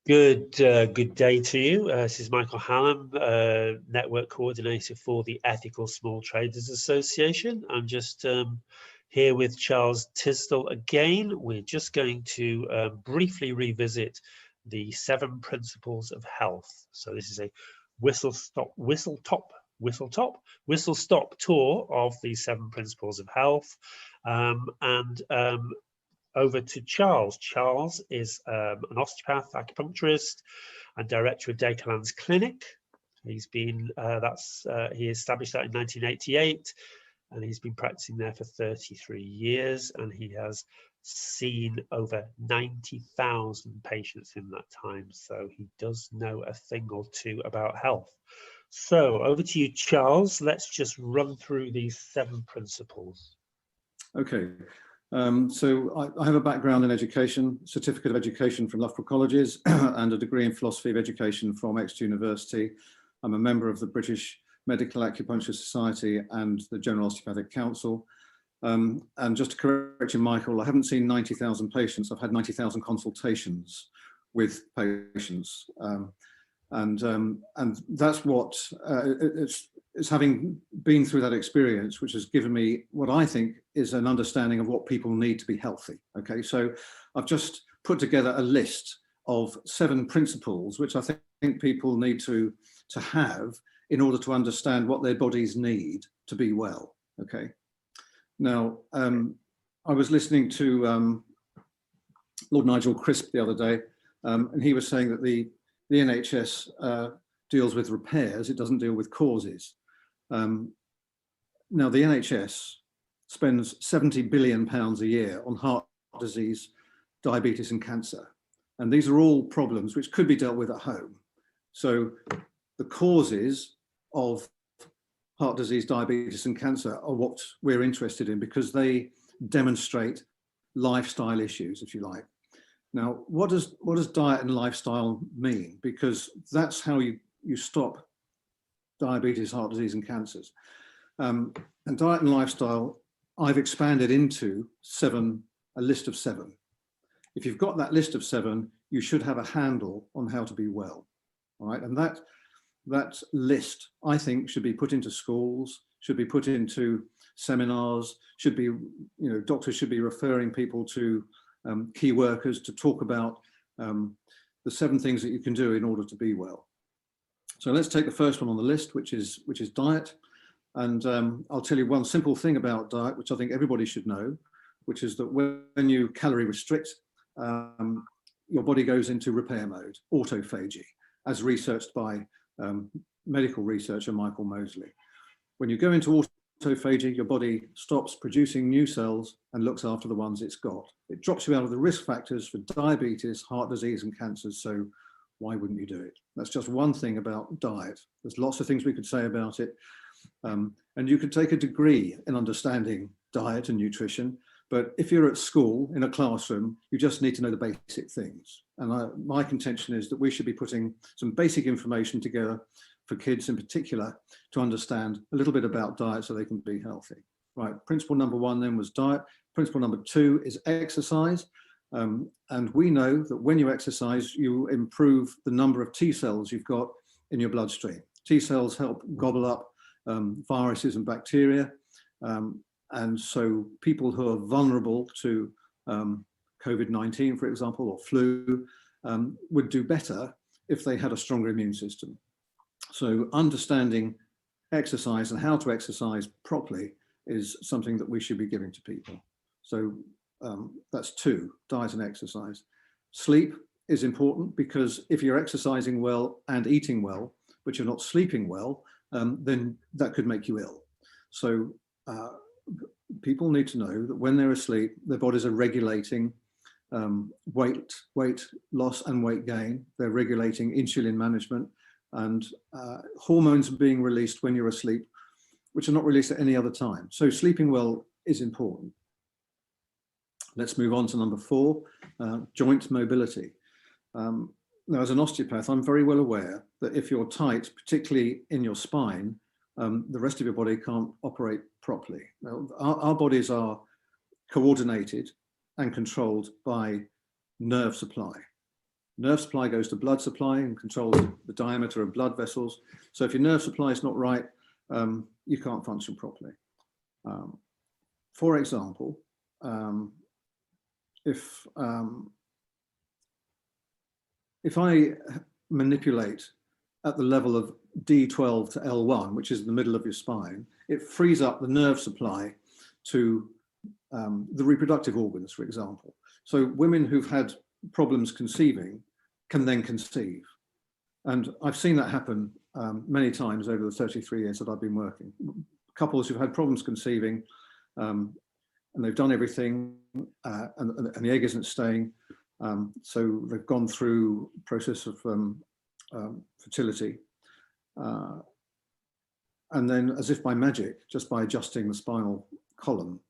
Good day to you. This is Michael Hallam, Network Coordinator for the Ethical Small Traders Association. I'm just here with Charles Tisdall again. We're just going to briefly revisit the 7 principles of health. So this is a whistle stop tour of the 7 principles of health, over to Charles. Charles is an osteopath, acupuncturist, and director of Dacrelands Clinic. He's been he established that in 1988, and he's been practicing there for 33 years, and he has seen over 90,000 patients in that time. So he does know a thing or two about health. So over to you, Charles. Let's just run through these 7 principles. Okay. So I have a background in education, certificate of education from Loughborough Colleges and a degree in philosophy of education from Exeter University. I'm a member of the British Medical Acupuncture Society and the General Osteopathic Council. And just to correct you, Michael, I haven't seen 90,000 patients. I've had 90,000 consultations with patients. And that's what it's having been through that experience, which has given me what I think is an understanding of what people need to be healthy. Okay, so I've just put together a list of 7 principles, which I think people need to have in order to understand what their bodies need to be well. Okay, now I was listening to Lord Nigel Crisp the other day, and he was saying that the NHS deals with repairs, it doesn't deal with causes. Now the NHS spends £70 billion a year on heart disease, diabetes and cancer. And these are all problems which could be dealt with at home. So the causes of heart disease, diabetes and cancer are what we're interested in because they demonstrate lifestyle issues, if you like. Now, what does diet and lifestyle mean? Because that's how you stop diabetes, heart disease and cancers. And diet and lifestyle, I've expanded into a list of 7. If you've got that list of 7, you should have a handle on how to be well. All right, and that list, I think, should be put into schools, should be put into seminars, should be, doctors should be referring people to key workers to talk about the 7 things that you can do in order to be well. So let's take the first one on the list, which is diet. And I'll tell you one simple thing about diet, which I think everybody should know, which is that when you calorie restrict, your body goes into repair mode, autophagy, as researched by medical researcher Michael Mosley. When you go into autophagy, your body stops producing new cells and looks after the ones it's got. It drops you out of the risk factors for diabetes, heart disease and cancers. So why wouldn't you do it? That's just one thing about diet. There's lots of things we could say about it. And you could take a degree in understanding diet and nutrition, but if you're at school in a classroom, you just need to know the basic things. And my contention is that we should be putting some basic information together for kids in particular to understand a little bit about diet so they can be healthy. Right, principle number 1 then was diet. Principle number 2 is exercise. And we know that when you exercise, you improve the number of T cells you've got in your bloodstream. T cells help gobble up viruses and bacteria. And so people who are vulnerable to COVID-19, for example, or flu, would do better if they had a stronger immune system. So understanding exercise and how to exercise properly is something that we should be giving to people. So that's 2, diet and exercise. Sleep is important because if you're exercising well and eating well, but you're not sleeping well, then that could make you ill. So people need to know that when they're asleep, their bodies are regulating weight loss and weight gain. They're regulating insulin management, and hormones are being released when you're asleep, which are not released at any other time. So sleeping well is important. Let's move on to number 4, joint mobility. Now, as an osteopath, I'm very well aware that if you're tight, particularly in your spine, the rest of your body can't operate properly. Now, our bodies are coordinated and controlled by nerve supply. Nerve supply goes to blood supply and controls the diameter of blood vessels. So if your nerve supply is not right, you can't function properly. For example, if I manipulate at the level of D12 to L1, which is the middle of your spine, it frees up the nerve supply to the reproductive organs, for example. So women who've had problems conceiving can then conceive. And I've seen that happen many times over the 33 years that I've been working. Couples who've had problems conceiving and they've done everything and the egg isn't staying. So they've gone through a process of fertility. And then as if by magic, just by adjusting the spinal column,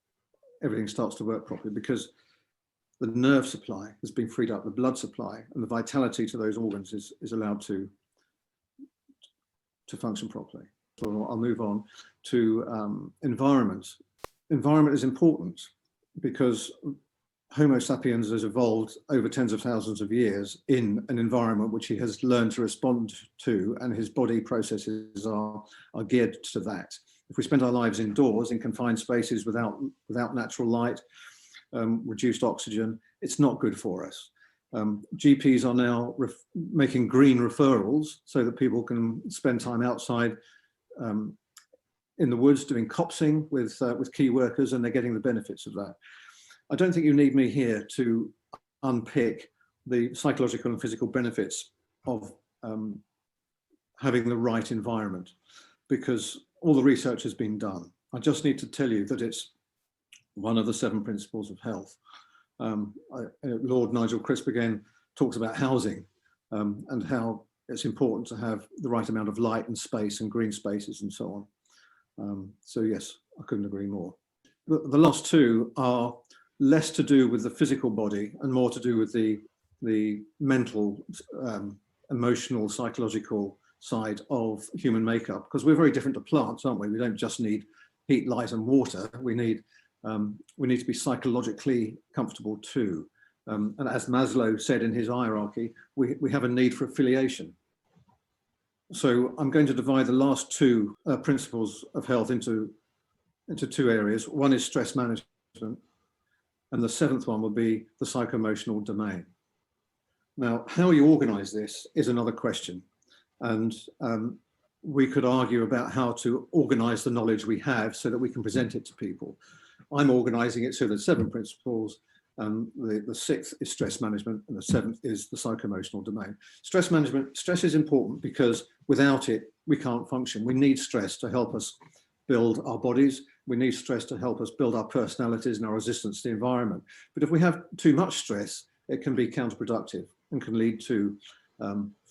everything starts to work properly because the nerve supply has been freed up, the blood supply and the vitality to those organs is allowed to function properly. So I'll move on to environment. Environment is important because Homo sapiens has evolved over tens of thousands of years in an environment which he has learned to respond to, and his body processes are geared to that. If we spend our lives indoors in confined spaces without natural light, reduced oxygen, it's not good for us. GPs are now making green referrals so that people can spend time outside in the woods doing copsing with key workers, and they're getting the benefits of that. I don't think you need me here to unpick the psychological and physical benefits of having the right environment, because all the research has been done. I just need to tell you that it's one of the 7 principles of health. Lord Nigel Crisp again talks about housing and how it's important to have the right amount of light and space and green spaces and so on. So yes, I couldn't agree more. The last two are less to do with the physical body and more to do with the mental, emotional, psychological side of human makeup, because we're very different to plants, aren't we? We don't just need heat, light and water. We need to be psychologically comfortable too. And as Maslow said in his hierarchy, we have a need for affiliation. So I'm going to divide the last two principles of health into 2 areas. One is stress management, and the 7th one will be the psycho-emotional domain. Now, how you organize this is another question. And we could argue about how to organize the knowledge we have so that we can present it to people. I'm organizing it so there's 7 principles. The 6th is stress management, and the 7th is the psycho-emotional domain. Stress management, stress is important because without it, we can't function. We need stress to help us build our bodies. We need stress to help us build our personalities and our resistance to the environment. But if we have too much stress, it can be counterproductive and can lead to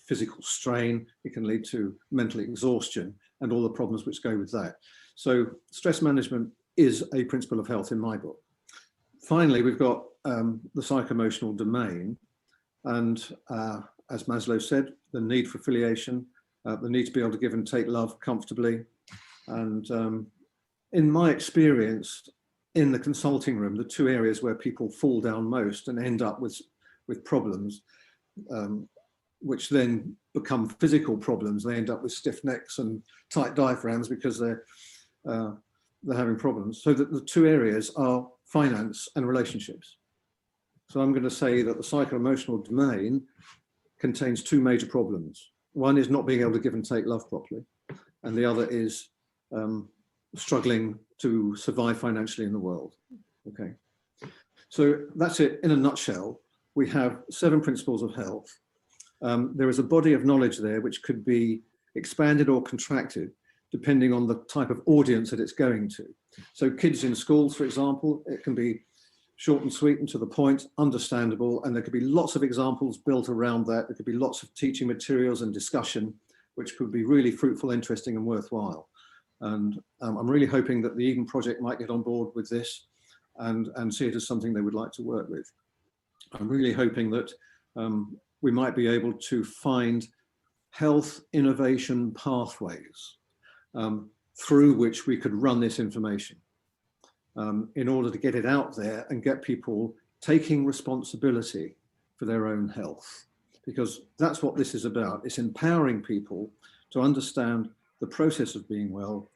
physical strain. It can lead to mental exhaustion and all the problems which go with that. So stress management is a principle of health in my book. Finally, we've got the psycho-emotional domain. And as Maslow said, the need for affiliation, the need to be able to give and take love comfortably. And in my experience in the consulting room, the 2 areas where people fall down most and end up with problems, which then become physical problems. They end up with stiff necks and tight diaphragms because they're having problems. So that the 2 areas are finance and relationships. So I'm going to say that the psycho-emotional domain contains 2 major problems. One is not being able to give and take love properly, and the other is struggling to survive financially in the world. Okay, so that's it in a nutshell. We have 7 principles of health. There is a body of knowledge there which could be expanded or contracted depending on the type of audience that it's going to. So kids in schools, for example, it can be short and sweet and to the point, understandable, and there could be lots of examples built around that. There could be lots of teaching materials and discussion, which could be really fruitful, interesting and worthwhile. And I'm really hoping that the Eden Project might get on board with this and see it as something they would like to work with. I'm really hoping that we might be able to find health innovation pathways through which we could run this information in order to get it out there and get people taking responsibility for their own health. because that's what this is about. It's empowering people to understand the process of being well,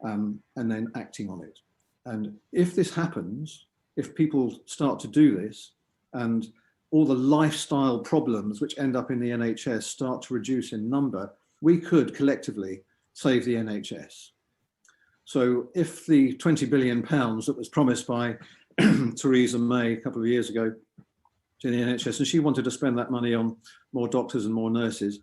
and then acting on it. And if this happens, if people start to do this, and all the lifestyle problems which end up in the NHS start to reduce in number, we could collectively save the NHS. So if the £20 billion that was promised by Theresa May a couple of years ago to the NHS, and she wanted to spend that money on more doctors and more nurses,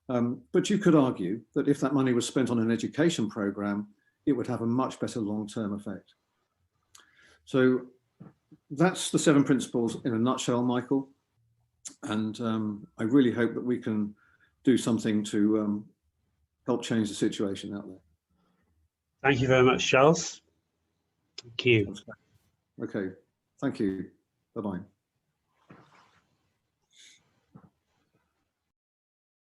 but you could argue that if that money was spent on an education programme, it would have a much better long-term effect. So that's the 7 principles in a nutshell, Michael. And I really hope that we can do something to help change the situation out there. Thank you very much, Charles. Thank you. Okay, thank you. Bye-bye.